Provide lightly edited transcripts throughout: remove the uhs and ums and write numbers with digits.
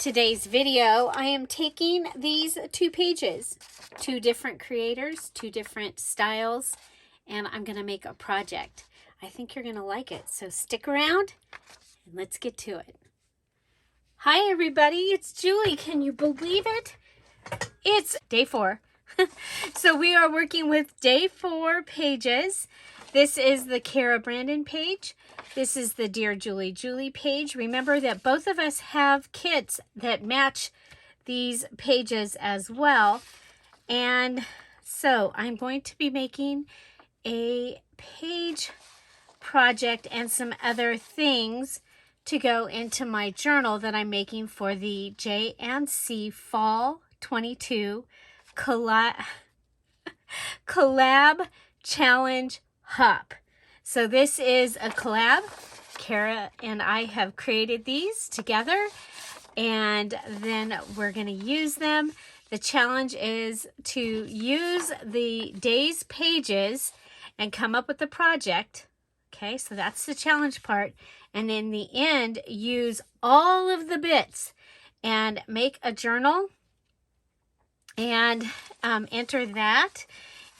today's video, I am taking these 2 pages, 2 different creators, 2 different styles, and I'm going to make a project. I think you're going to like it, so stick around and let's get to it. Hi everybody, it's Julie. Can you believe it? It's day 4. So we are working with day 4 pages. This is the Cara Brandon page. This is the DearJulieJulie page. Remember that both of us have kits that match these pages as well. And so I'm going to be making a page project and some other things to go into my journal that I'm making for the J&C Fall 22 Collab Challenge Hop. So this is a collab. Cara and I have created these together, and then we're going to use them. The challenge is to use the day's pages and come up with a project. Okay, so that's the challenge part. And in the end, use all of the bits and make a journal and enter that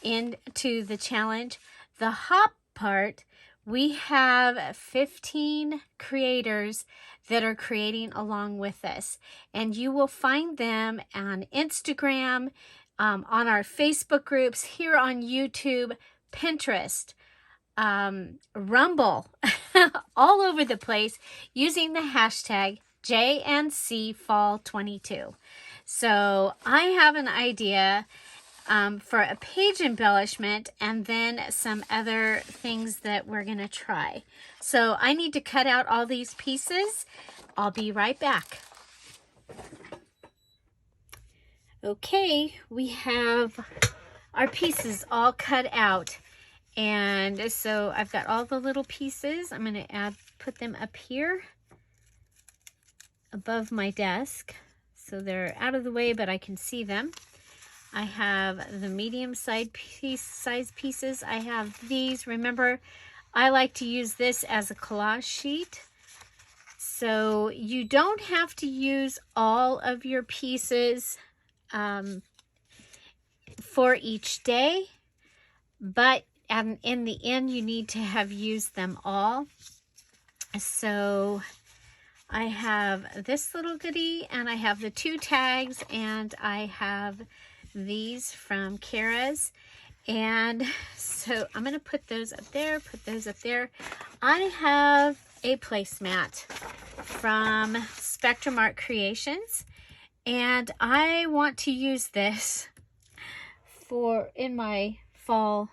into the challenge. The hop part, we have 15 creators that are creating along with us, and you will find them on Instagram, on our Facebook groups, here on YouTube, Pinterest, Rumble, all over the place, using the hashtag JNCFall22. So I have an idea for a page embellishment and then some other things that we're going to try. So I need to cut out all these pieces. I'll be right back. Okay, we have our pieces all cut out. And so I've got all the little pieces. I'm going to put them up here above my desk, so they're out of the way, but I can see them. I have the medium size pieces. I have these. Remember, I like to use this as a collage sheet. So you don't have to use all of your pieces for each day, but in the end, you need to have used them all. So I have this little goodie, and I have the 2 tags, and I have these from Cara's. And so I'm going to put those up there, put those up there. I have a placemat from Spectrum Art Creations, and I want to use this in my fall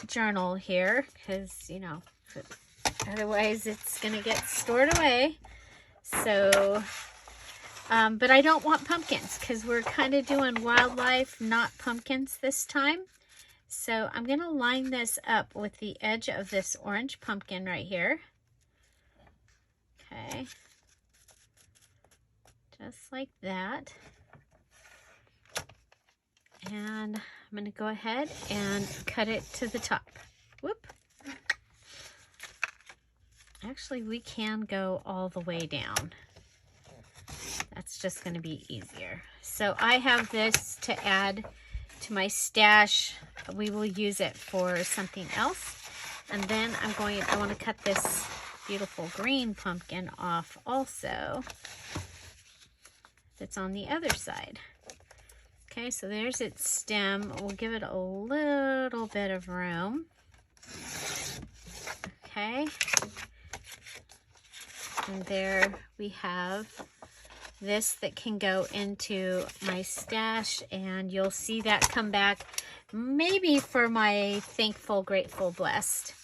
journal here, because, you know, otherwise it's going to get stored away. So but I don't want pumpkins, because we're kind of doing wildlife, not pumpkins this time. So I'm going to line this up with the edge of this orange pumpkin right here. Okay. Just like that. And I'm going to go ahead and cut it to the top. Whoop. Actually, we can go all the way down. That's just going to be easier. So I have this to add to my stash. We will use it for something else. And then I want to cut this beautiful green pumpkin off also. That's on the other side. Okay, so there's its stem. We'll give it a little bit of room. Okay. And there we have this that can go into my stash, and you'll see that come back maybe for my thankful, grateful, blessed.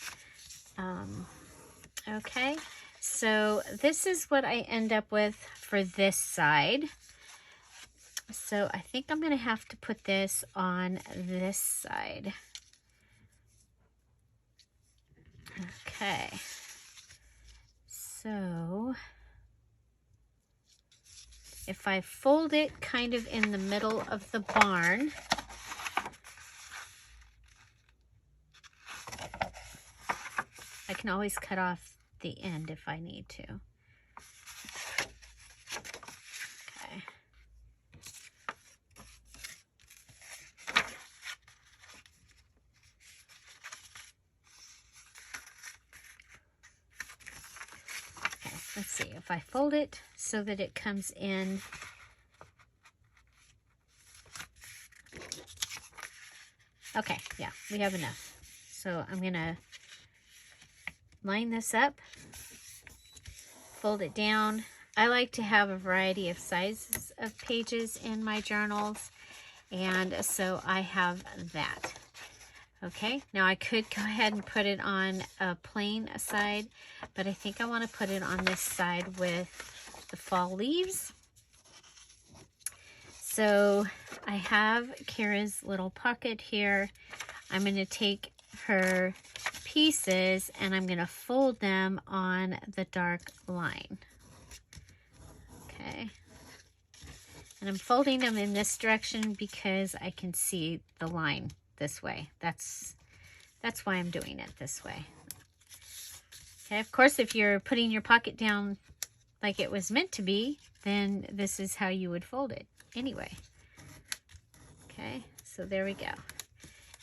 Okay, so this is what I end up with for this side. So I think I'm going to have to put this on this side. Okay, so if I fold it kind of in the middle of the barn, I can always cut off the end if I need to. if I fold it so that it comes in okay, yeah, we have enough. So I'm gonna line this up, fold it down. I like to have a variety of sizes of pages in my journals, and so I have that. Okay, now I could go ahead and put it on a plain side, but I think I want to put it on this side with the fall leaves. So I have Cara's little pocket here. I'm going to take her pieces and I'm going to fold them on the dark line. Okay. And I'm folding them in this direction because I can see the line this way. That's why I'm doing it this way. Okay, of course, if you're putting your pocket down like it was meant to be, then this is how you would fold it anyway. Okay, so there we go.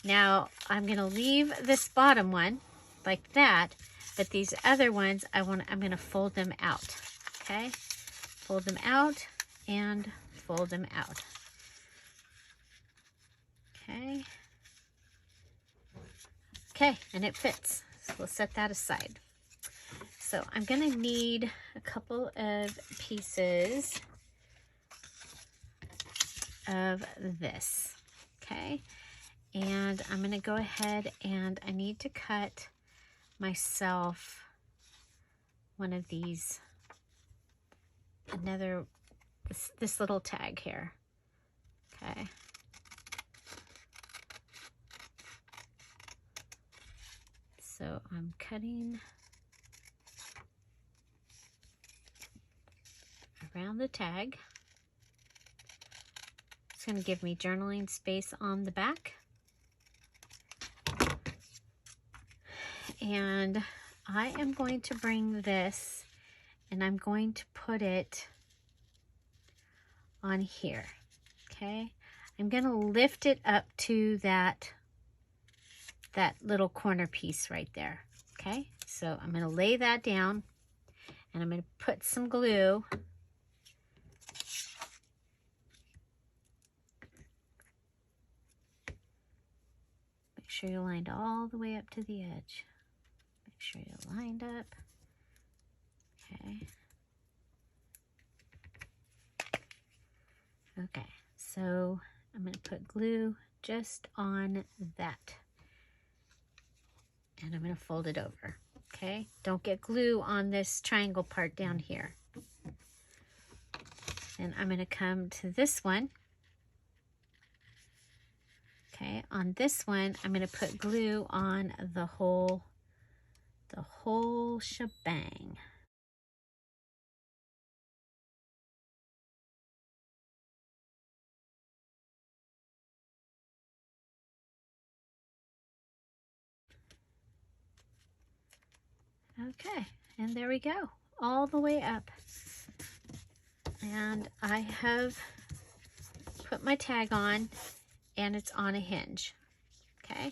Now I'm going to leave this bottom one like that, but these other ones I'm going to fold them out. Okay, fold them out and fold them out. Okay. Okay, and it fits. So we'll set that aside. So I'm going to need a couple of pieces of this. Okay, and I'm going to go ahead and I need to cut myself one of these, this little tag here. Okay. So I'm cutting around the tag. It's going to give me journaling space on the back. And I am going to bring this and I'm going to put it on here. Okay. I'm going to lift it up to that little corner piece right there. Okay, so I'm going to lay that down and I'm going to put some glue. Make sure you're lined all the way up to the edge. Make sure you're lined up. Okay. Okay, so I'm going to put glue just on that. And I'm going to fold it over. Okay, don't get glue on this triangle part down here. And I'm going to come to this one. Okay, on this one, I'm going to put glue on the whole shebang. Okay, and there we go, all the way up. And I have put my tag on and it's on a hinge. Okay, I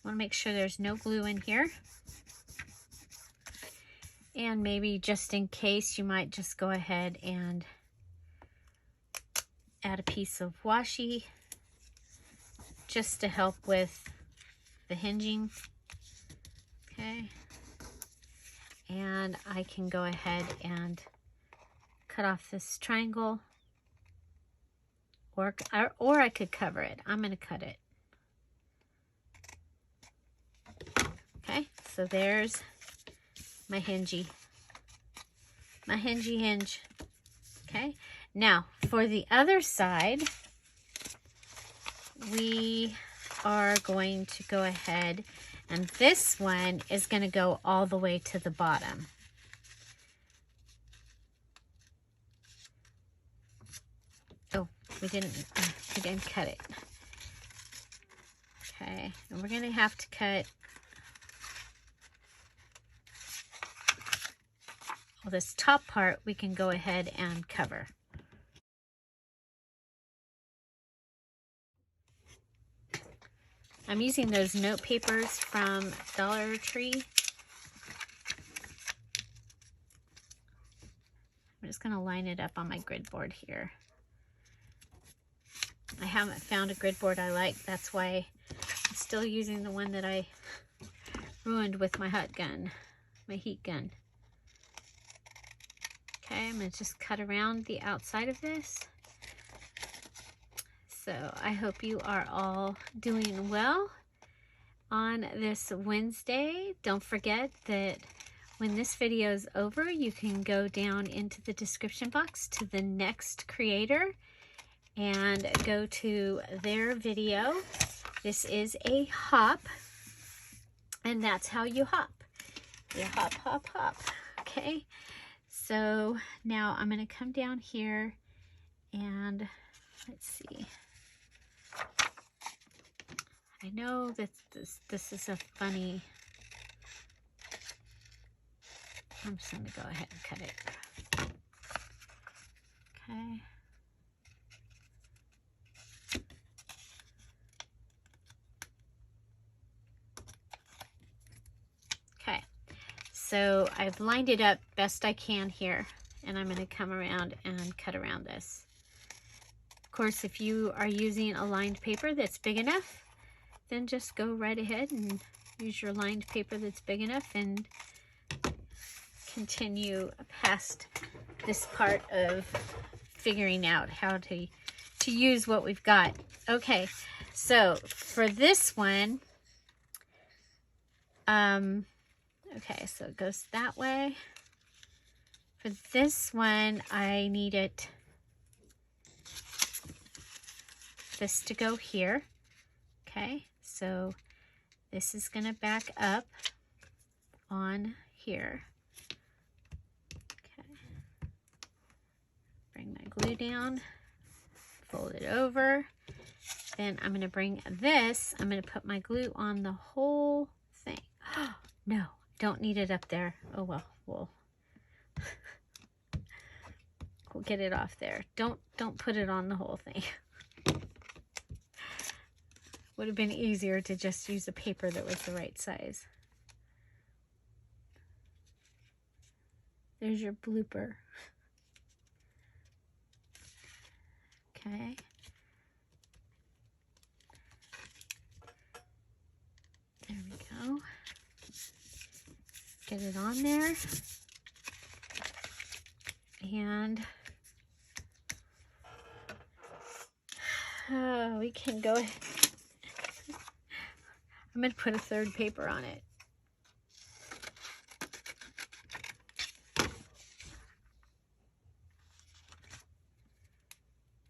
want to make sure there's no glue in here. And maybe just in case, you might just go ahead and add a piece of washi just to help with the hinging. Okay. And I can go ahead and cut off this triangle, or I could cover it. I'm going to cut it. Okay, so there's my hingy hinge. Okay, now for the other side, we are going to go ahead, and this one is going to go all the way to the bottom. Oh, we didn't cut it. Okay, and we're going to have to cut well, this top part we can go ahead and cover. I'm using those note papers from Dollar Tree. I'm just going to line it up on my grid board here. I haven't found a grid board I like. That's why I'm still using the one that I ruined with my hot gun, my heat gun. Okay, I'm going to just cut around the outside of this. So I hope you are all doing well on this Wednesday. Don't forget that when this video is over, you can go down into the description box to the next creator and go to their video. This is a hop, and that's how you hop. You hop, hop, hop. Okay, so now I'm going to come down here and let's see. I know that this is a funny. I'm just going to go ahead and cut it. Okay. Okay. So I've lined it up best I can here, and I'm going to come around and cut around this. Of course, if you are using a lined paper that's big enough, then just go right ahead and use your lined paper that's big enough and continue past this part of figuring out how to use what we've got. Okay, so for this one, okay, so it goes that way. For this one, I need this to go here. Okay, so this is going to back up on here. Okay, bring my glue down, fold it over. Then I'm going to bring this, I'm going to put my glue on the whole thing. No, don't need it up there. Oh well, we'll get it off there. Don't put it on the whole thing. Would have been easier to just use a paper that was the right size. There's your blooper. Okay. There we go. Get it on there. And we can go ahead. I'm going to put a third paper on it.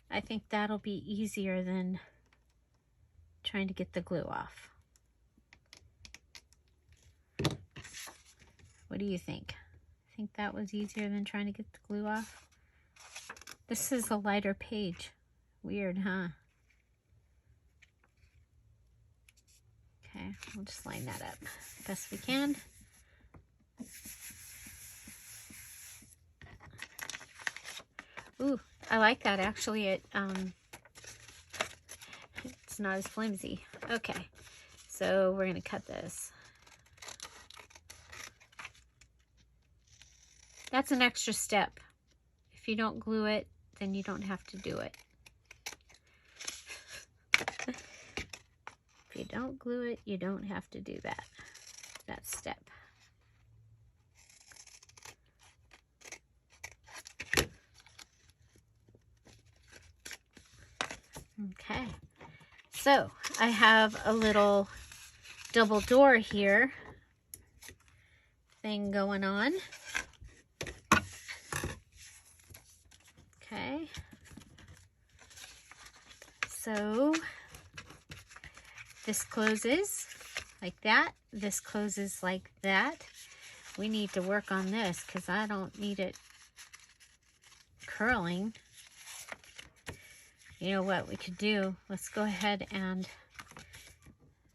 I think that'll be easier than trying to get the glue off. What do you think? I think that was easier than trying to get the glue off. This is a lighter page. Weird, huh? Okay, we'll just line that up best we can. Ooh, I like that actually. It's not as flimsy. Okay, so we're gonna cut this. That's an extra step. If you don't glue it, then you don't have to do it. If you don't glue it, you don't have to do that step. Okay, so I have a little double door here thing going on. Okay, so this closes like that. This closes like that. We need to work on this because I don't need it curling. You know what we could do? Let's go ahead and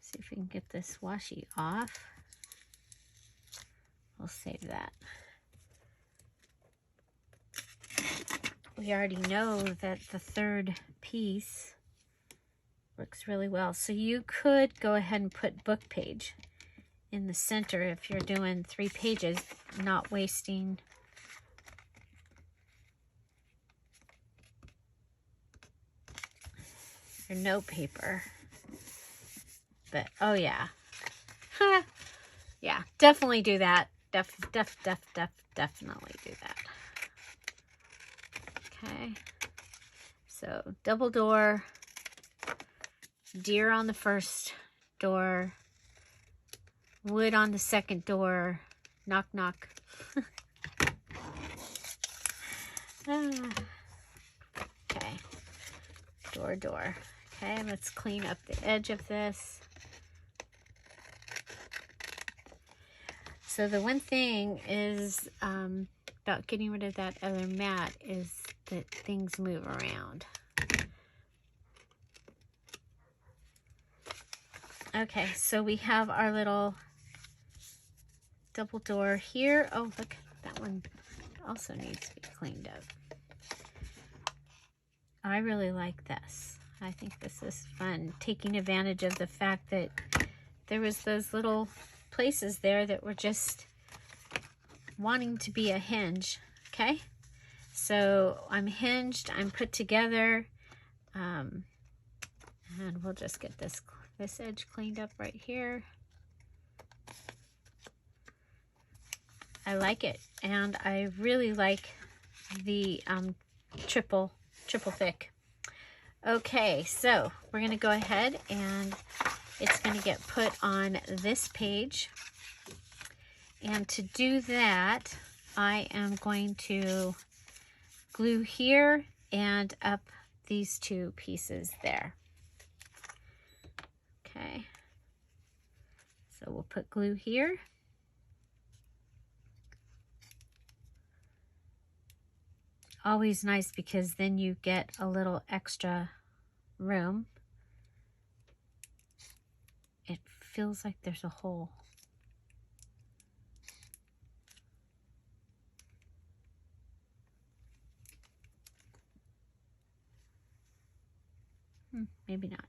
see if we can get this washi off. We'll save that. We already know that the third piece works really well. So you could go ahead and put book page in the center if you're doing 3 pages, not wasting or note paper. But, oh yeah. Yeah, definitely do that. Definitely do that. Okay. So, double door. Deer on the first door. Wood on the second door. Knock, knock. Okay. Door. Okay, let's clean up the edge of this. So the one thing is about getting rid of that other mat is that things move around. Okay, so we have our little double door here. Oh, look, that one also needs to be cleaned up. I really like this. I think this is fun, taking advantage of the fact that there was those little places there that were just wanting to be a hinge. Okay, so I'm hinged, I'm put together, and we'll just get this edge cleaned up right here. I like it, and I really like the triple thick. Okay, so we're going to go ahead and it's going to get put on this page. And to do that, I am going to glue here and up these two pieces there. Okay, so we'll put glue here. Always nice because then you get a little extra room. It feels like there's a hole. Maybe not.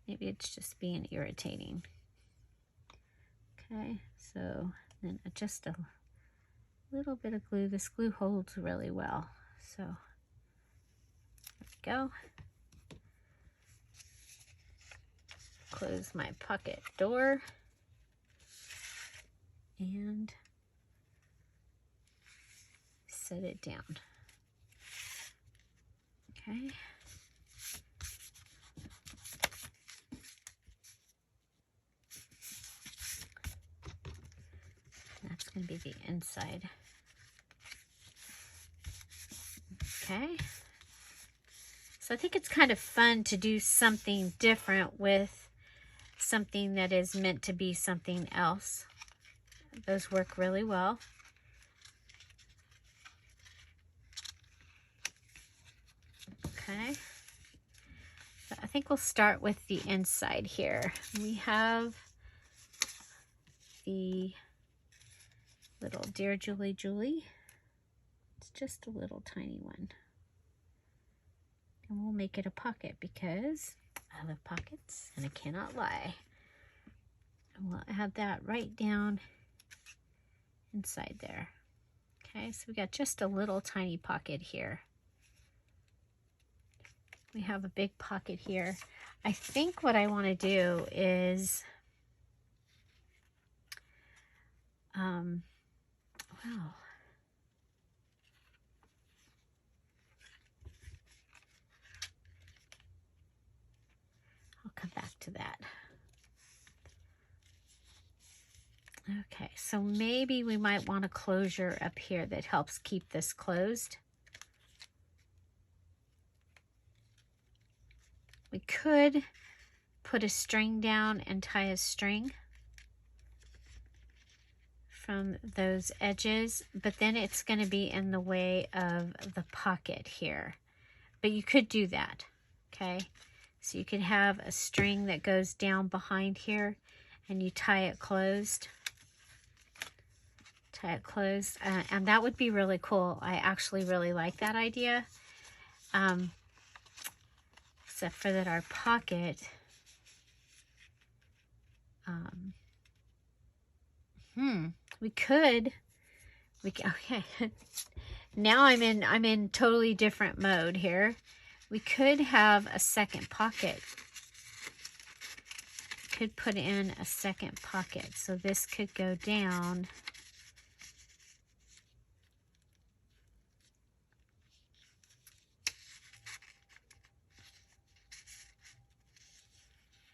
Maybe it's just being irritating. Okay, so then just a little bit of glue. This glue holds really well. So there we go. Close my pocket door and set it down. Okay. That's going to be the inside. Okay. So I think it's kind of fun to do something different with something that is meant to be something else. Those work really well. Okay. So I think we'll start with the inside here. We have the little Dear Julie Julie. It's just a little tiny one. And we'll make it a pocket because I love pockets and I cannot lie. And we'll add that right down inside there. Okay, so we got just a little tiny pocket here. We have a big pocket here. I think what I want to do is wow. I'll come back to that. Okay, so maybe we might want a closure up here that helps keep this closed. We could put a string down and tie a string from those edges, but then it's going to be in the way of the pocket here. But you could do that, okay? So you could have a string that goes down behind here and you tie it closed. Tie it closed, and that would be really cool. I actually really like that idea. Except for that our pocket, okay. Now I'm in totally different mode here. We could have a second pocket. Could put in a second pocket. So this could go down.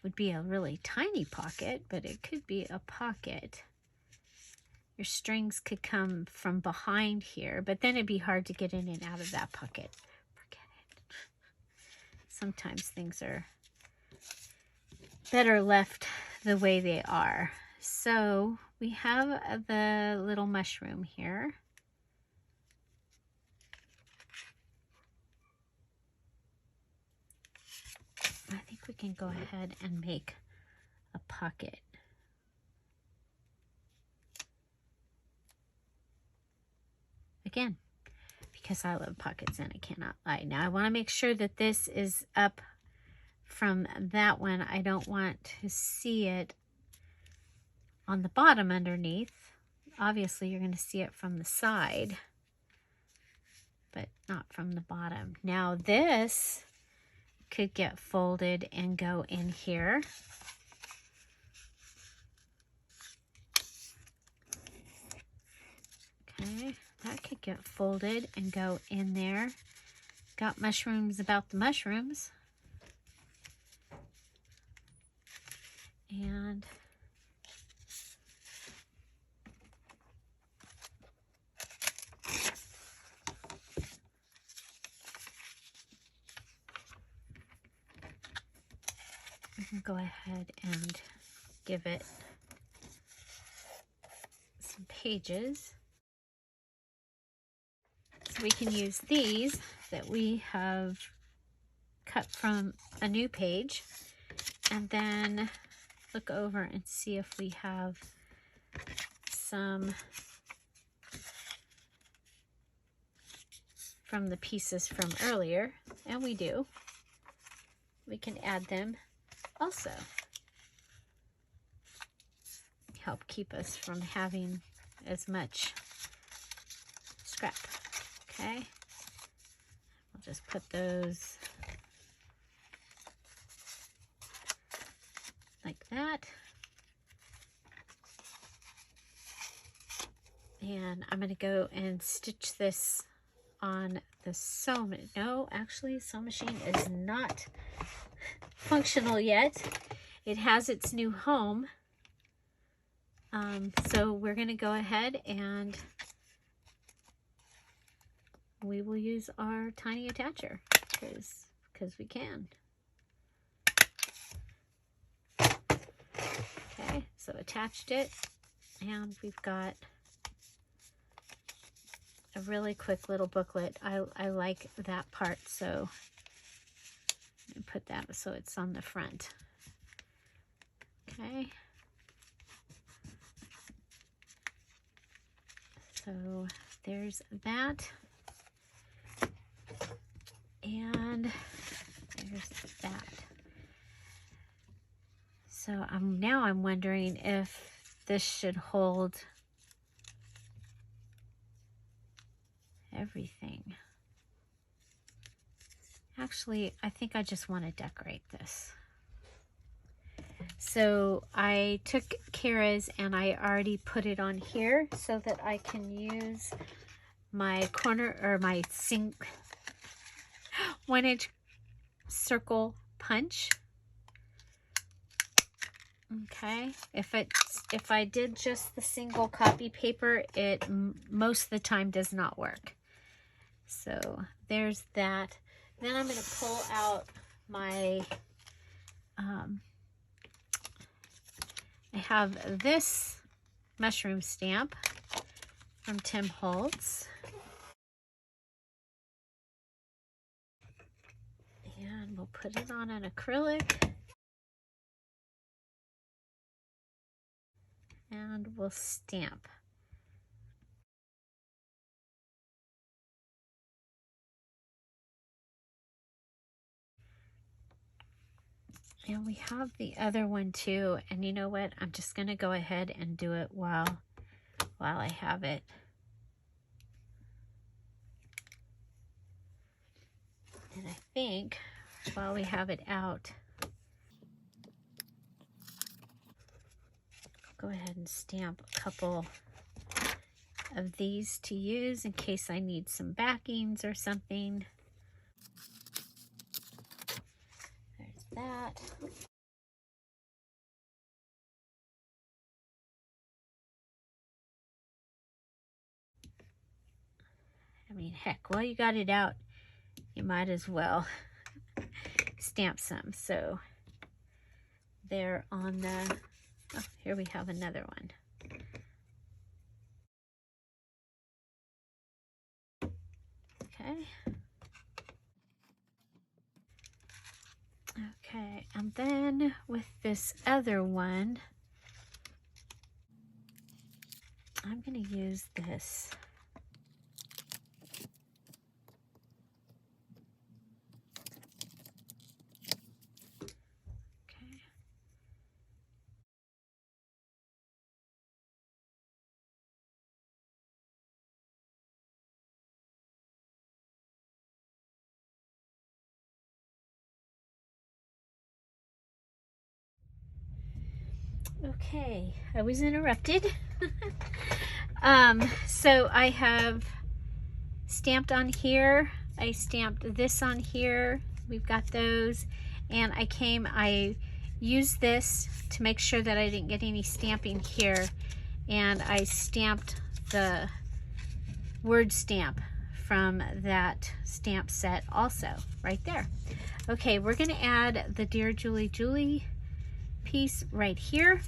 Would be a really tiny pocket, but it could be a pocket. Your strings could come from behind here, but then it'd be hard to get in and out of that pocket. Forget it. Sometimes things are better left the way they are. So we have the little mushroom here. I think we can go ahead and make a pocket. Again, because I love pockets and I cannot lie. Now I want to make sure that this is up from that one. I don't want to see it on the bottom underneath. Obviously you're going to see it from the side, but not from the bottom. Now this could get folded and go in here. Okay, that could get folded and go in there. Got mushrooms about the mushrooms. And we can go ahead and give it some pages. So we can use these that we have cut from a new page, and then look over and see if we have some from the pieces from earlier, and we do. We can add them also. Help keep us from having as much scrap. Okay, I'll just put those like that. And I'm going to go and stitch this on the sewing. No, actually, sewing machine is not functional yet. It has its new home. So we're going to go ahead and we will use our tiny attacher because we can. Okay, so attached it, and we've got a really quick little booklet. I like that part, so I'm gonna put that so it's on the front. Okay. So there's that. And there's that. So now I'm wondering if this should hold everything. Actually, I think I just want to decorate this. So I took Cara's and I already put it on here so that I can use my corner or my 1-inch circle punch. Okay, if I did just the single copy paper, it most of the time does not work. So there's that. Then I'm going to pull out my I have this mushroom stamp from Tim Holtz. And we'll put it on an acrylic. And we'll stamp. And we have the other one too. And you know what? I'm just going to go ahead and do it while I have it. And I think while we have it out, go ahead and stamp a couple of these to use in case I need some backings or something. There's that. I mean, heck, while you got it out, you might as well stamp some. So they're on the, oh, here we have another one. Okay. Okay, and then with this other one, I'm going to use this. Okay. Okay, I was interrupted. So I have stamped on here. I stamped this on here. We've got those. And I used this to make sure that I didn't get any stamping here. And I stamped the word stamp from that stamp set also, right there. Okay, we're gonna add the Dear Julie Julie piece right here.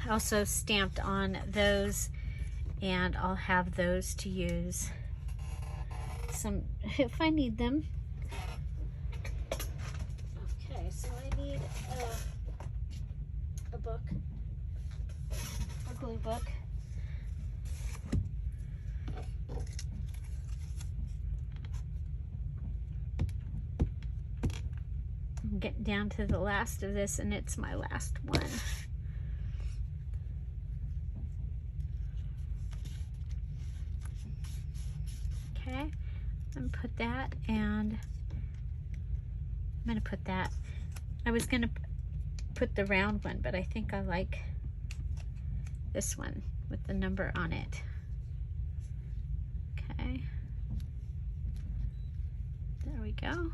Also stamped on those, and I'll have those to use some if I need them. Okay, so I need a book, a glue book. I'm getting down to the last of this, and it's my last one. Okay, I'm gonna put that, and I'm gonna put that. I was gonna put the round one, but I think I like this one with the number on it. Okay, there we go.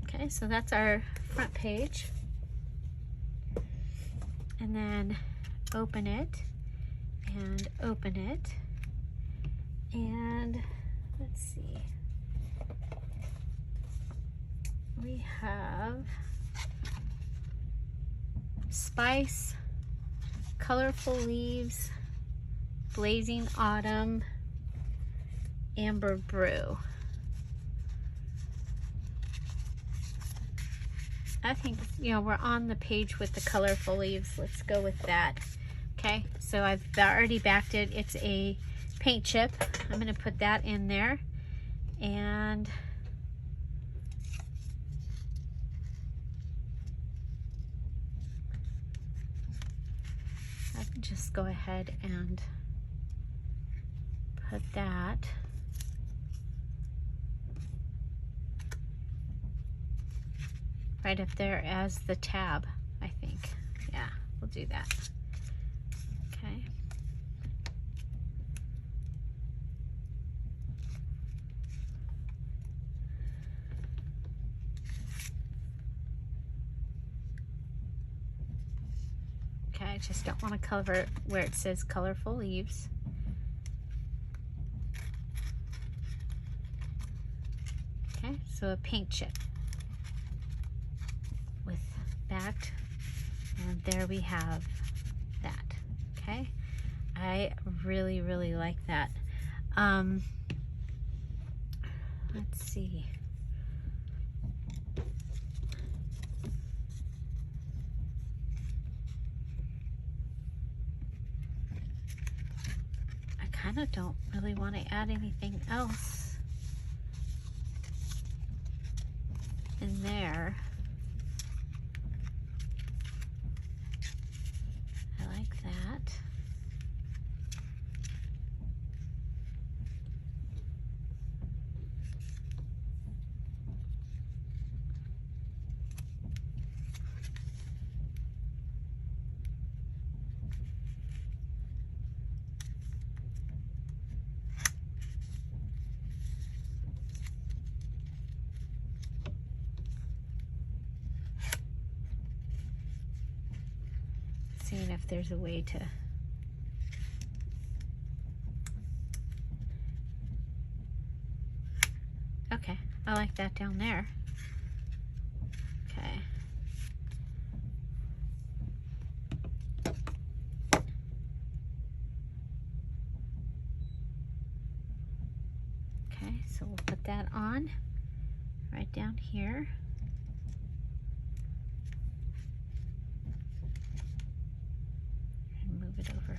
Okay, so that's our front page. And then open it and open it. And let's see. We have Spice, Colorful Leaves, Blazing Autumn, Amber Brew. I think, you know, we're on the page with the colorful leaves. Let's go with that. Okay, so I've already backed it. It's a paint chip. I'm going to put that in there. And I can just go ahead and put that. Right up there as the tab, I think. Yeah, we'll do that. Okay. Okay, I just don't want to cover where it says colorful leaves. Okay, so a paint chip with backed, and there we have that. Okay, I really like that. Let's see. I kind of don't really want to add anything else in there. I like that. seeing if there's a way to... Okay, I like that down there. Okay. Okay, so we'll put that on right down here. And move it over.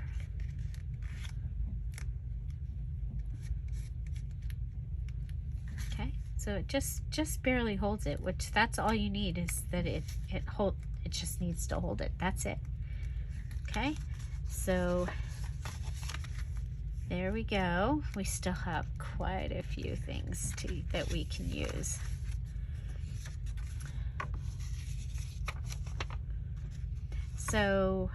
Okay, so it just barely holds it, which that's all you need, is that it just needs to hold it. That's it. Okay, so there we go. We still have quite a few things that we can use. So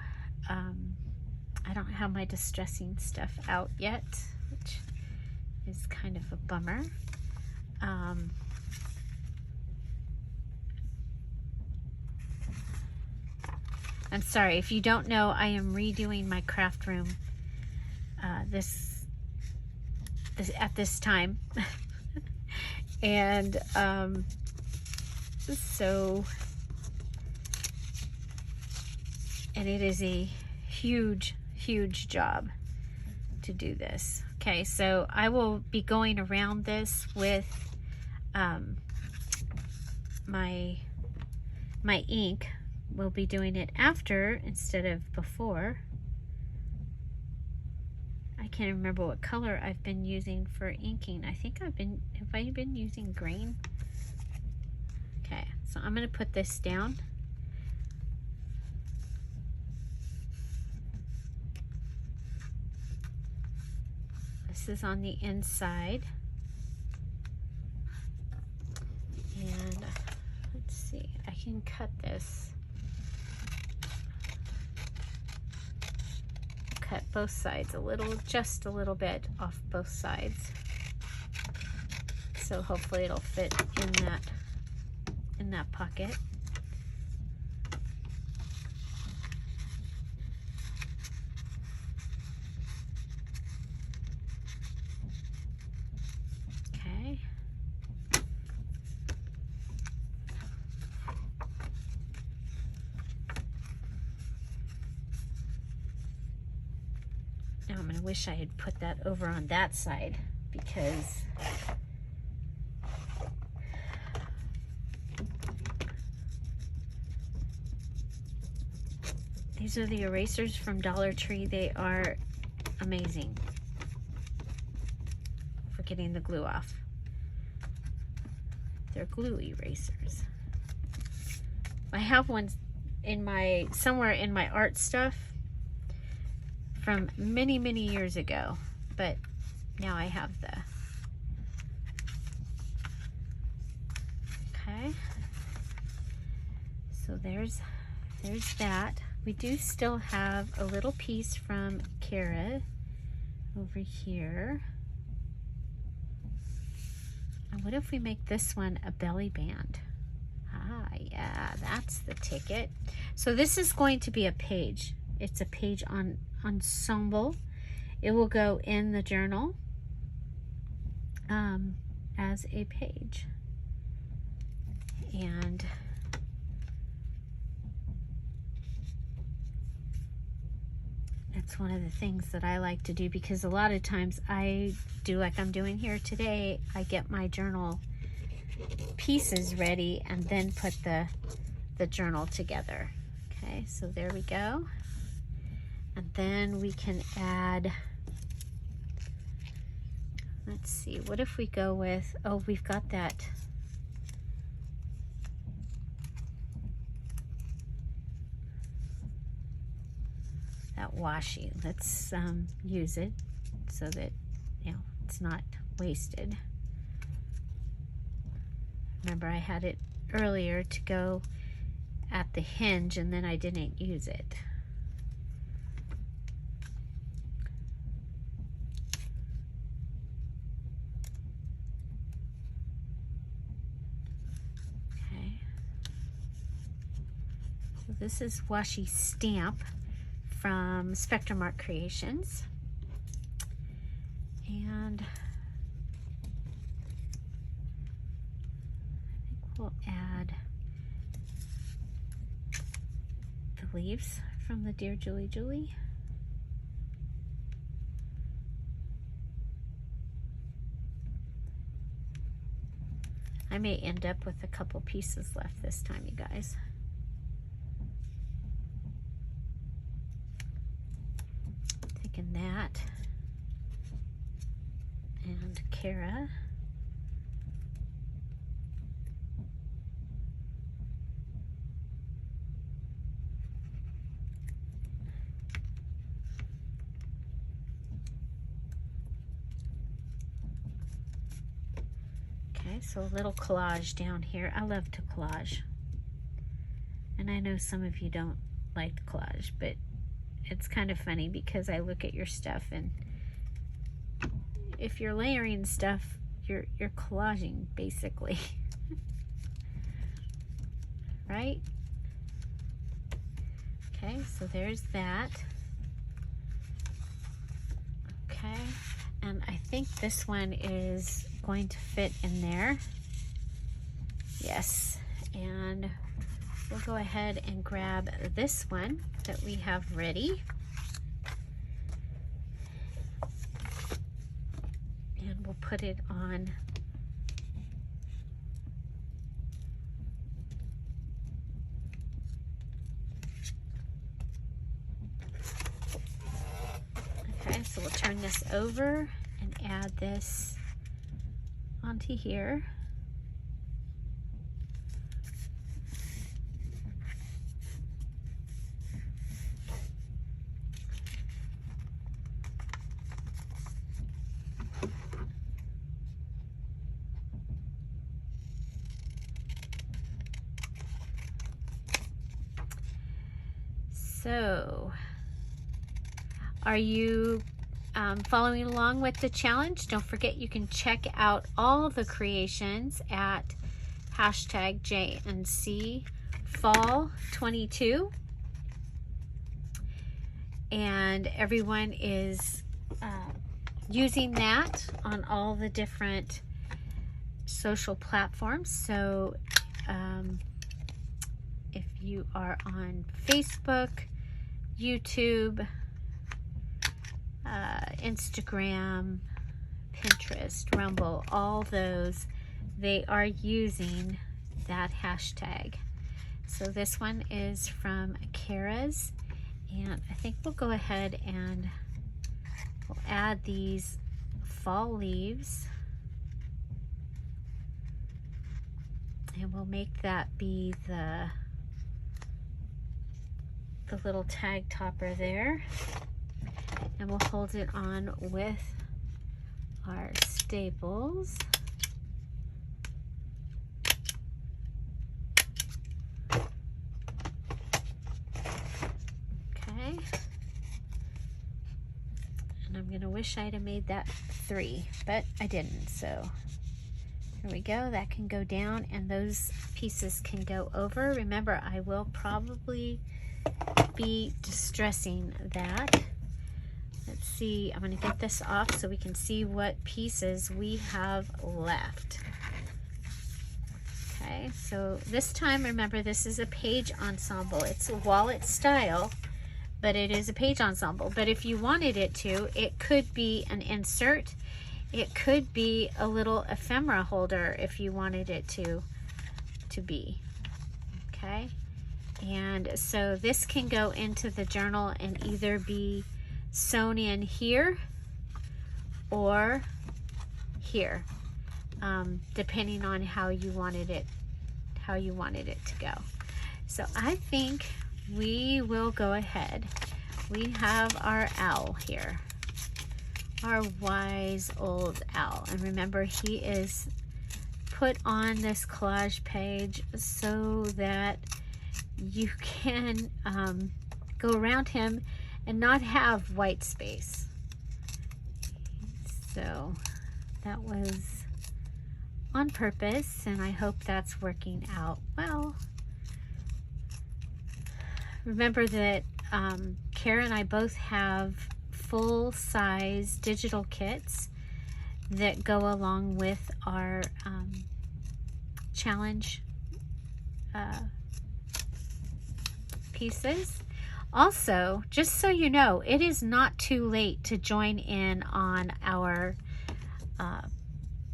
I don't have my distressing stuff out yet, which is kind of a bummer. I'm sorry, if you don't know, I am redoing my craft room at this time. And and it is a huge job to do this. Okay, so I will be going around this with my ink. We'll be doing it after instead of before. I can't remember what color I've been using for inking. I think have I been using green? Okay, so I'm gonna put this down. This is on the inside. And let's see, I can cut this. Cut both sides just a little bit off both sides. So hopefully it'll fit in that pocket. Okay. Now I'm gonna wish I had put that over on that side, because these are the erasers from Dollar Tree. They are amazing for getting the glue off. They're glue erasers. I have one somewhere in my art stuff from many years ago, but now I have okay. So there's that. We do still have a little piece from Cara over here. And what if we make this one a belly band? Ah, yeah, that's the ticket. So this is going to be a page. It's a page on ensemble. It will go in the journal as a page. And it's one of the things that I like to do, because a lot of times I do like I'm doing here today. I get my journal pieces ready and then put the journal together. Okay, so there we go. And then we can add, let's see, what if we go with, oh, we've got that washi. Let's use it so that, you know, it's not wasted. Remember, I had it earlier to go at the hinge and then I didn't use it. Okay. So this is washi stamp from Spectrum Art Creations. And I think we'll add the leaves from the Dear Julie Julie. I may end up with a couple pieces left this time, you guys. Taking that and Cara. Okay, so a little collage down here. I love to collage. And I know some of you don't like collage, but it's kind of funny because I look at your stuff, and if you're layering stuff, you're collaging basically. Right? Okay, so there's that. Okay, and I think this one is going to fit in there. Yes, and we'll go ahead and grab this one that we have ready. And we'll put it on okay, so we'll turn this over and add this onto here. So, are you following along with the challenge? Don't forget you can check out all the creations at hashtag JNC Fall 22. And everyone is using that on all the different social platforms. So if you are on Facebook, YouTube, Instagram, Pinterest, Rumble, all those, they are using that hashtag. So this one is from Cara's, and I think we'll go ahead and we'll add these fall leaves, and we'll make that be the little tag topper there, and we'll hold it on with our staples. Okay, and I'm gonna wish I'd have made that 3, but I didn't, so here we go. That can go down, and those pieces can go over. Remember, I will probably be distressing that. Let's see, I'm going to get this off so we can see what pieces we have left. Okay, so this time, remember, this is a page ensemble. It's a wallet style, but it is a page ensemble. But if you wanted it to, it could be an insert. It could be a little ephemera holder if you wanted it to be. Okay. And so this can go into the journal and either be sewn in here or here, depending on how you wanted it to go. So I think we will go ahead. We have our owl here, our wise old owl, and remember, he is put on this collage page so that you can go around him and not have white space. So that was on purpose, and I hope that's working out well. Remember that Cara and I both have full-size digital kits that go along with our challenge pieces. Also, just so you know, it is not too late to join in on our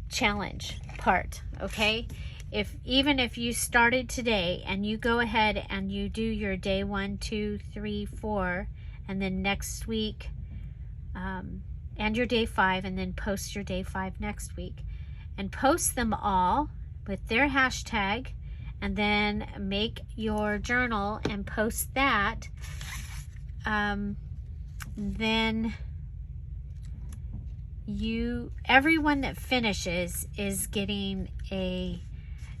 challenge part, okay? Even if you started today and you go ahead and you do your day 1, 2, 3, 4, and then next week, and your day 5, and then post your day 5 next week, and post them all with their hashtag, and then make your journal and post that, then everyone that finishes is getting a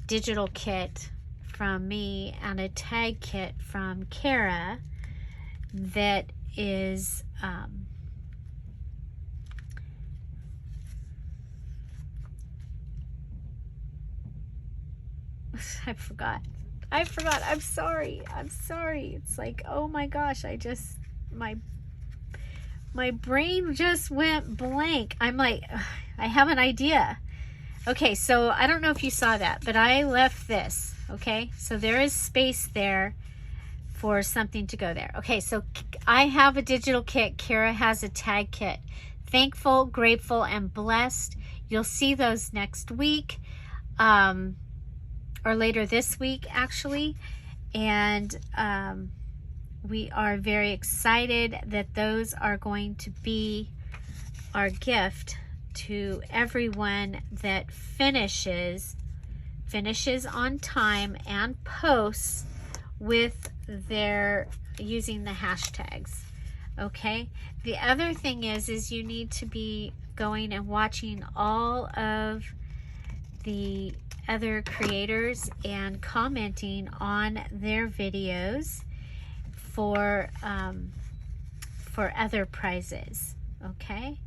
digital kit from me and a tag kit from Cara that is I forgot. I'm sorry. It's like, oh my gosh, my brain just went blank. I'm like, I have an idea. Okay, so I don't know if you saw that, but I left this, okay? So there is space there for something to go there. Okay, so I have a digital kit. Cara has a tag kit. Thankful, grateful, and blessed. You'll see those next week, or later this week, actually. And we are very excited that those are going to be our gift to everyone that finishes on time and posts with their using the hashtags. Okay, the other thing is you need to be going and watching all of the other creators and commenting on their videos for other prizes. Okay,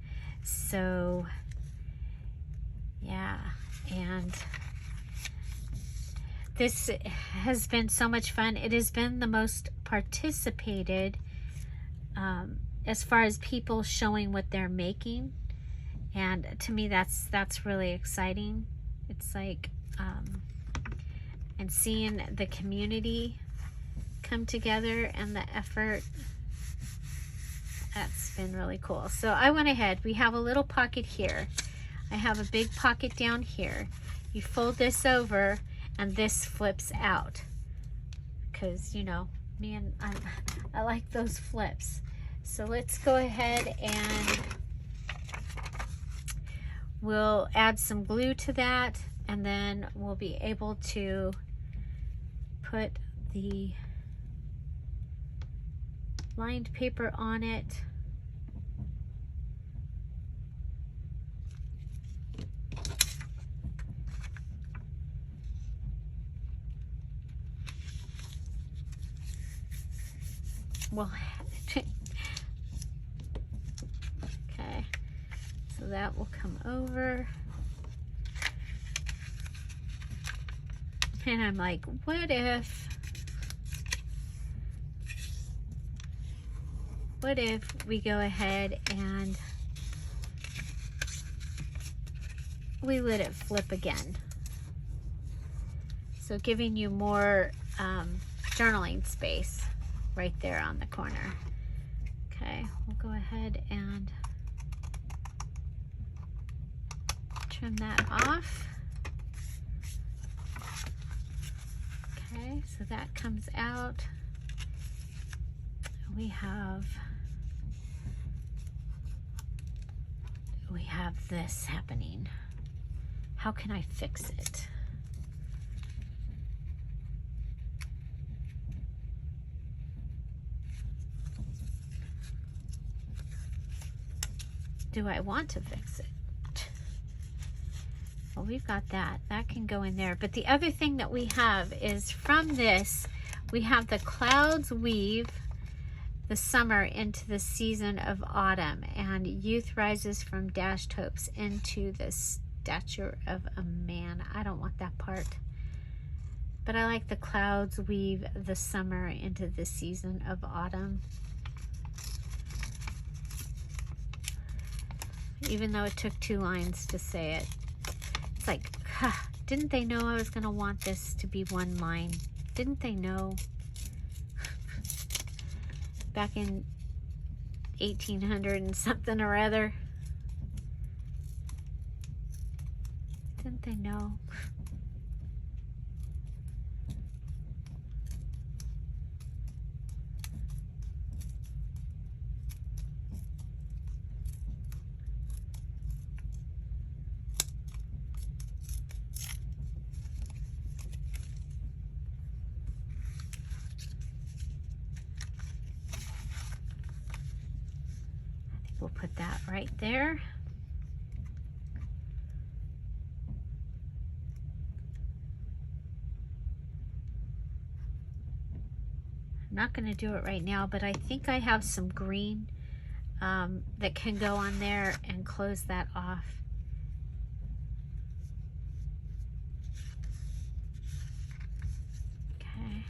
so yeah, and this has been so much fun. It has been the most participated as far as people showing what they're making, and to me that's really exciting. It's like and seeing the community come together and the effort, that's been really cool. So I went ahead, we have a little pocket here, I have a big pocket down here. You fold this over and this flips out, because you know me, and I like those flips. So let's go ahead and we'll add some glue to that, and then we'll be able to put the lined paper on it. Well, okay, so that will come over. And I'm like, what if we go ahead and we let it flip again? So giving you more journaling space right there on the corner. Okay, we'll go ahead and trim that off. Okay, so that comes out. We have this happening. How can I fix it? Do I want to fix it? Well, we've got that. That can go in there. But the other thing that we have is from this, we have the clouds weave the summer into the season of autumn, and youth rises from dashed hopes into the stature of a man. I don't want that part. But I like the clouds weave the summer into the season of autumn. even though it took 2 lines to say it. It's like, didn't they know I was going to want this to be 1 line? Didn't they know? Back in 1800 and something or other. Didn't they know? We'll put that right there. I'm not going to do it right now, but I think I have some green that can go on there and close that off. Okay.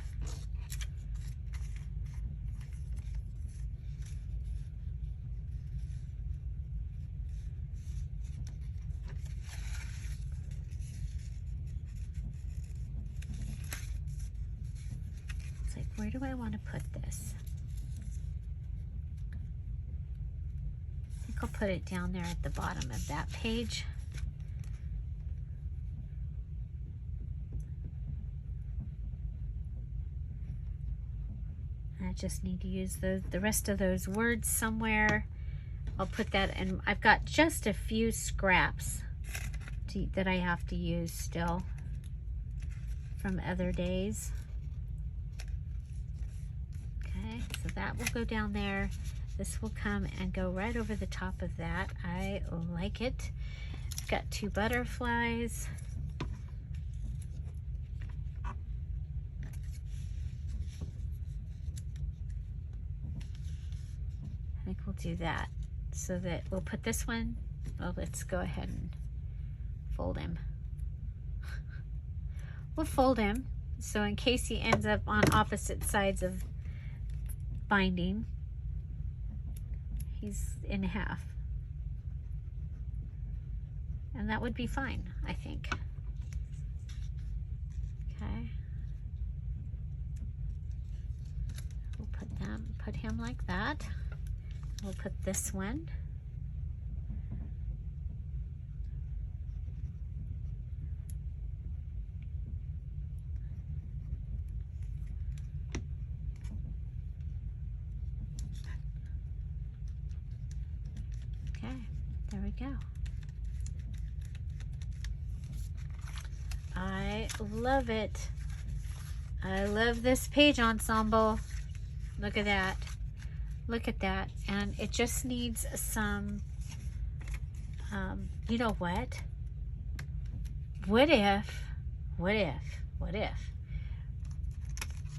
Where do I want to put this? I think I'll put it down there at the bottom of that page. I just need to use the rest of those words somewhere. I'll put that in. I've got just a few scraps that I have to use still from other days. So that will go down there. This will come and go right over the top of that. I like it. Got 2 butterflies. I think we'll do that so that we'll put this one. Well, let's go ahead and fold him. We'll fold him so in case he ends up on opposite sides of binding, he's in half, and that would be fine, I think. Okay, we'll put him like that. We'll put this one. There we go. I love it. I love this page ensemble. Look at that. Look at that. And it just needs some, you know what? What if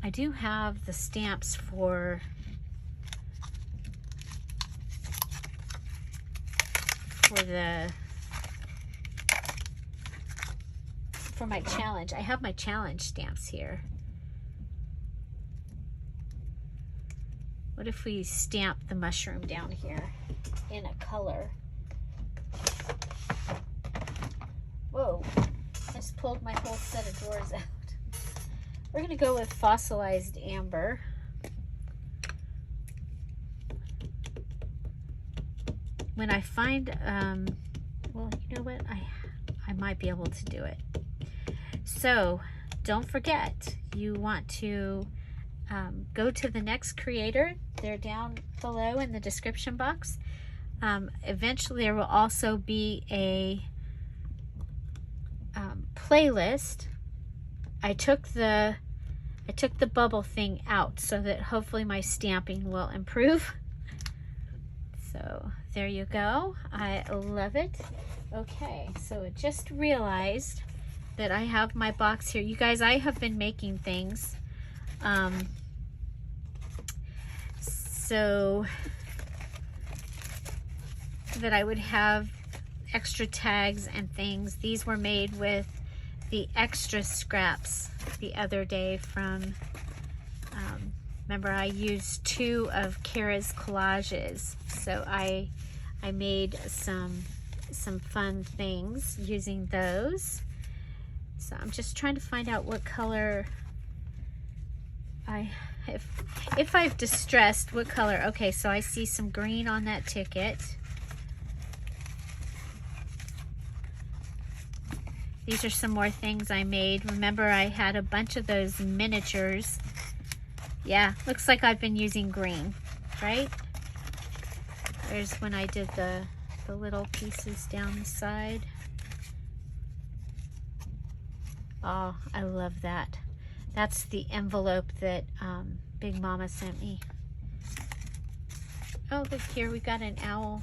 I do have the stamps for my challenge. I have my challenge stamps here. What if we stamp the mushroom down here in a color? Whoa, I just pulled my whole set of drawers out. We're gonna go with fossilized amber. When I find, well, you know what? I might be able to do it. So don't forget, you want to go to the next creator. They're down below in the description box. Eventually there will also be a playlist. I took the bubble thing out so that hopefully my stamping will improve. So there you go. I love it. Okay, so I just realized that I have my box here. You guys, I have been making things. So that I would have extra tags and things. These were made with the extra scraps the other day from, remember I used 2 of Cara's collages. So I I made some fun things using those. So I'm just trying to find out what color if I've distressed, what color. Okay, so I see some green on that ticket. These are some more things I made. Remember, I had a bunch of those miniatures. Yeah, looks like I've been using green, right? There's when I did the little pieces down the side. Oh, I love that. That's the envelope that Big Mama sent me. Oh, look here, we got an owl.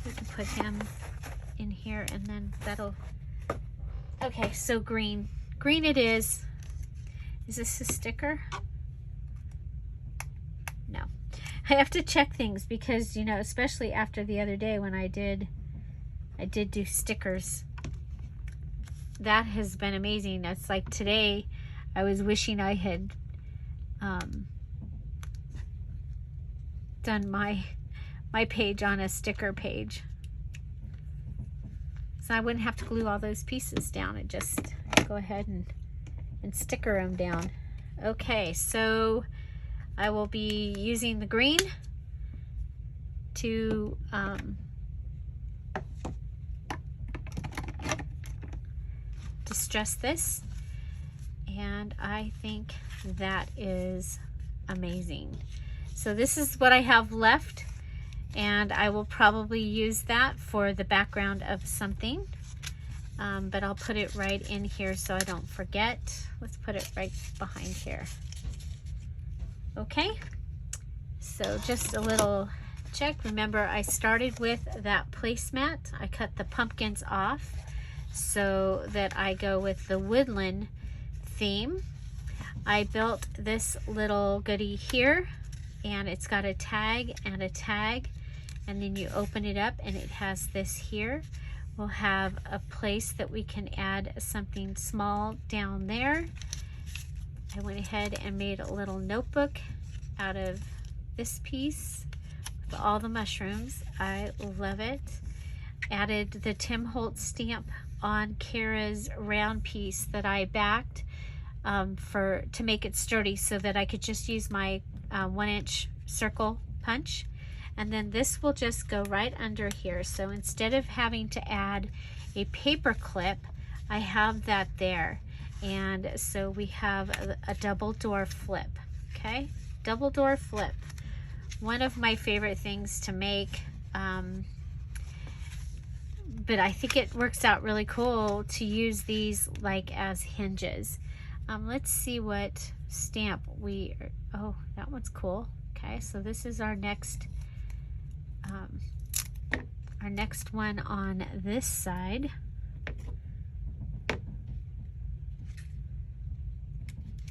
We can put him in here and then that'll... Okay, so green. Green it is. Is this a sticker? No. I have to check things because, you know, especially after the other day when I did do stickers. That has been amazing. It's like today I was wishing I had done my page on a sticker page. So I wouldn't have to glue all those pieces down and just go ahead and sticker them down. Okay, so I will be using the green to distress this, and I think that is amazing. So this is what I have left, and I will probably use that for the background of something, but I'll put it right in here so I don't forget. Let's put it right behind here. Okay, so just a little check. Remember, I started with that placemat. I cut the pumpkins off so that I go with the woodland theme. I built this little goodie here, and it's got a tag and a tag, and then you open it up and it has this here. We'll have a place that we can add something small down there. I went ahead and made a little notebook out of this piece with all the mushrooms. I love it. Added the Tim Holtz stamp on Cara's round piece that I backed to make it sturdy so that I could just use my 1-inch circle punch. And then this will just go right under here. So instead of having to add a paper clip, I have that there. And so we have a double door flip, okay? Double door flip. One of my favorite things to make, but I think it works out really cool to use these like as hinges. Let's see what stamp oh, that one's cool. Okay, so this is our next one on this side.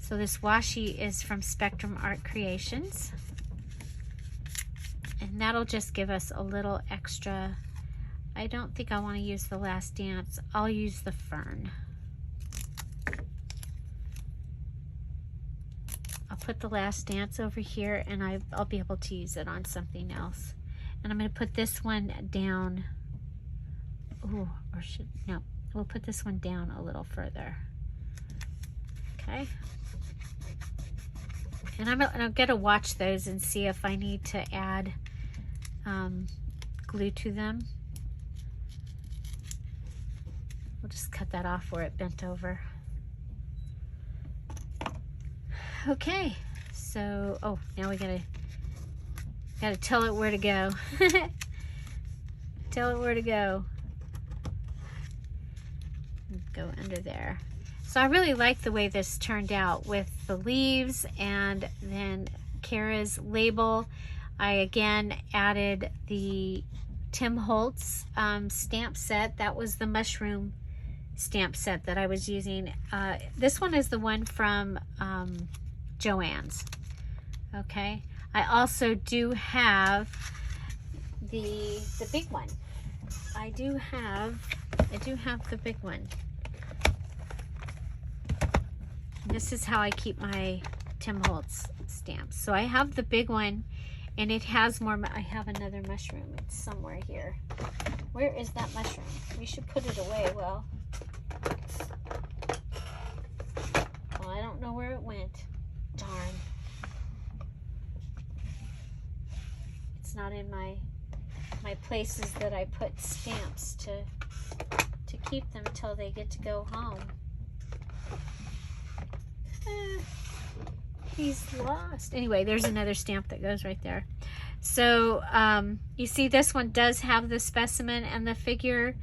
So this washi is from Spectrum Art Creations, and that'll just give us a little extra. I don't think I want to use the Last Dance. I'll use the fern. I'll put the Last Dance over here, and I'll be able to use it on something else. And I'm going to put this one down. Ooh, or no, we'll put this one down a little further. Okay. And I'm going to watch those and see if I need to add glue to them. We'll just cut that off where it bent over. Okay, so, oh, now we gotta tell it where to go. Tell it where to go. Go under there. So I really like the way this turned out with the leaves and then Cara's label. I again added the Tim Holtz stamp set. That was the mushroom stamp set that I was using. This one is the one from Joann's. Okay. I also do have the big one. I do have the big one. This is how I keep my Tim Holtz stamps. So I have the big one, And it has more, I have another mushroom. It's somewhere here. Where is that mushroom? We should put it away. Well, I don't know where it went. Darn. It's not in my places that I put stamps to keep them till they get to go home. He's lost. Anyway, there's another stamp that goes right there. So you see this one does have the specimen and the figure,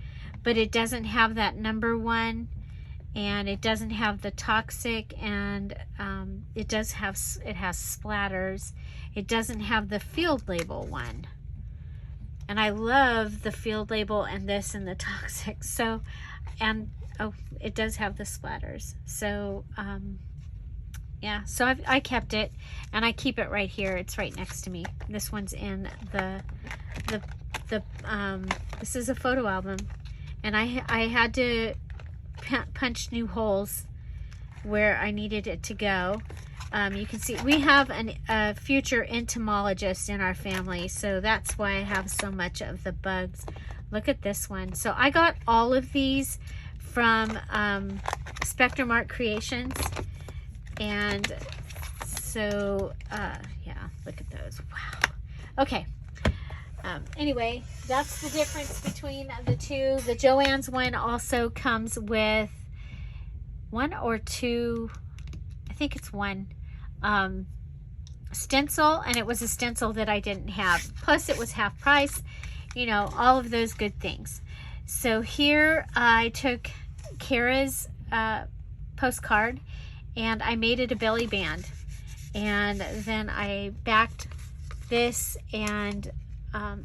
but it doesn't have that number 1, and it doesn't have the toxic, and it has splatters. It doesn't have the field label one. And I love the field label and this and the toxic. So, and oh, it does have the splatters. So yeah, so I kept it, and I keep it right here. It's right next to me. This one's in this is a photo album, and I had to punch new holes where I needed it to go. You can see we have a future entomologist in our family, so that's why I have so much of the bugs. Look at this one. So I got all of these from Spectrum Art Creations, and so yeah, look at those. Wow. Okay. Anyway, that's the difference between the two. The Joann's one also comes with 1 or 2, I think it's 1 stencil, and it was a stencil that I didn't have. Plus it was half price, you know, all of those good things. So here I took Cara's postcard, and I made it a belly band, and then I backed this and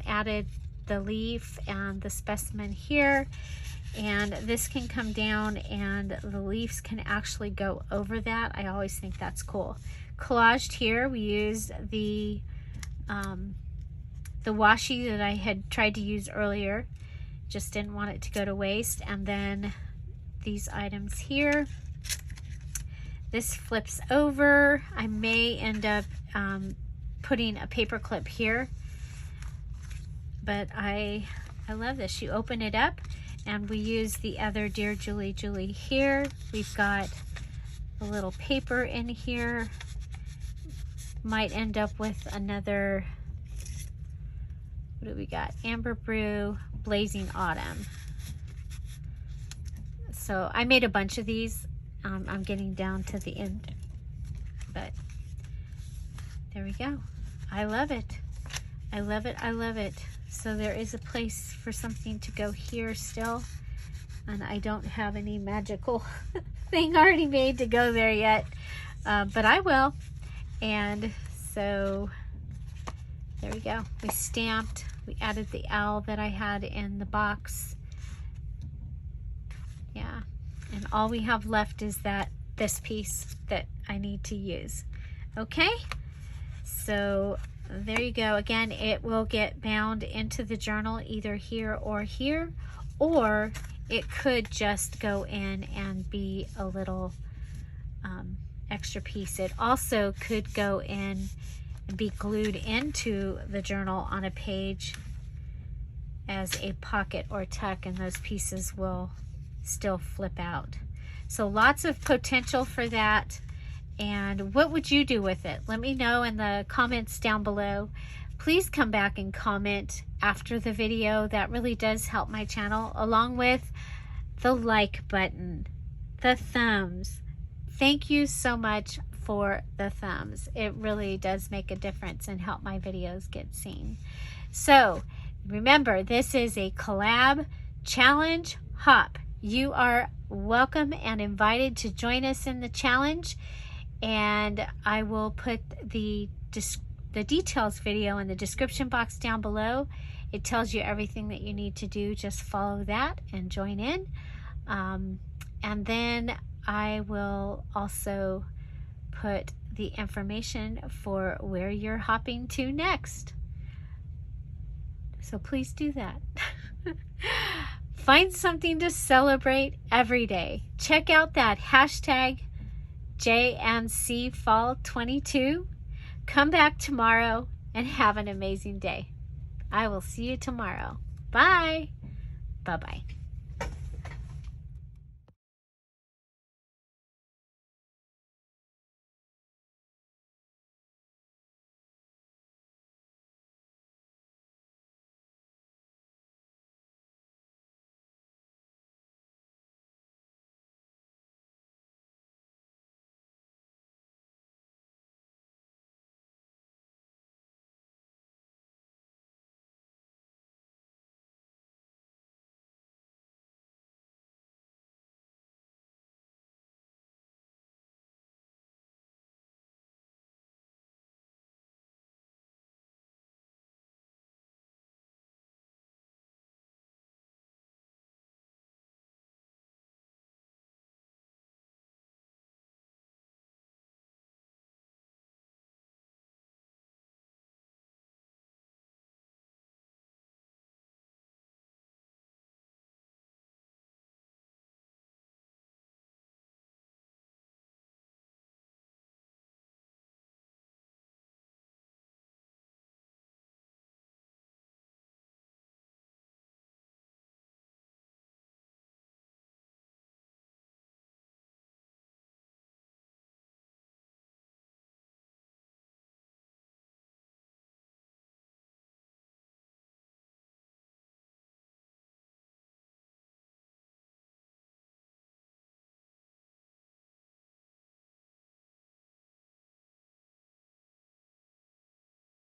added the leaf and the specimen here, and this can come down and the leaves can actually go over that. I always think that's cool. Collaged here, we used the washi that I had tried to use earlier, just didn't want it to go to waste. And then these items here, this flips over. I may end up putting a paper clip here, but I love this. You open it up, and we use the other Dear Julie Julie here. We've got a little paper in here. Might end up with another, what do we got? Amber Brew Blazing Autumn. So I made a bunch of these. I'm getting down to the end, but there we go. I love it. I love it. I love it. So there is a place for something to go here still, and I don't have any magical thing already made to go there yet, but I will. And so there we go. We stamped, we added the owl that I had in the box. Yeah, and all we have left is this piece that I need to use. Okay, so there you go. Again, it will get bound into the journal either here, or it could just go in and be a little extra piece. It also could go in and be glued into the journal on a page as a pocket or tuck, and those pieces will still flip out. So lots of potential for that. And what would you do with it? Let me know in the comments down below. Please come back and comment after the video. That really does help my channel, along with the like button, the thumbs. Thank you so much for the thumbs. It really does make a difference and help my videos get seen. So remember, this is a collab challenge hop. You are welcome and invited to join us in the challenge. And I will put the details video in the description box down below. It tells you everything that you need to do. Just follow that and join in. And then I will also put the information for where you're hopping to next. So please do that. Find something to celebrate every day. Check out that hashtag JNCFall22. Come back tomorrow and have an amazing day. I will see you tomorrow. Bye. Bye-bye.